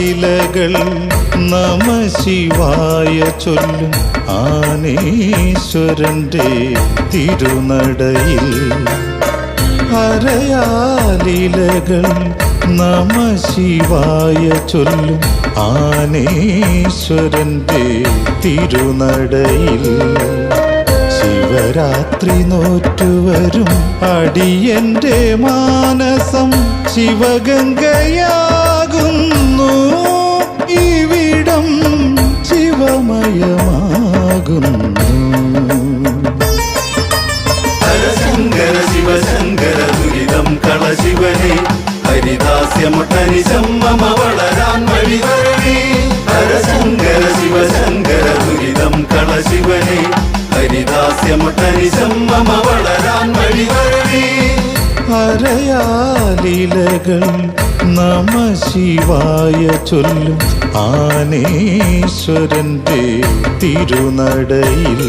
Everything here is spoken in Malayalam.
ലീലകൾ നമ ശിവായ ചൊല്ലും ആനേശ്വരന്റെ തിരുനടയിൽ ഹരയാലീലകൾ നമ ശിവായ ചൊല്ലും ആനേശ്വരന്റെ തിരുനടയിൽ ശിവരാത്രി നോറ്റുവരും അടിയന്റെ മാനസം ശിവഗംഗയാകുന്നു ഇവിടം ശിവമയമാകുന്നു ഹരശങ്കര ശിവശങ്കര ദുരിതം കളശിവനെ ഹരിദാസ്യമൊട്ടനിശം മമ വളരാൻ വഴിവരണേ ഹരശങ്കര ശിവശങ്കര ദുരിതം കളശിവനെ ഹരിദാസ്യമൊട്ടനിശം മമ വളരാൻ വഴിവരണേ ഹരയാലീലകൾ നമ ശിവായ ചൊല്ലും ആനേശ്വരന്റെ തിരുനടയിൽ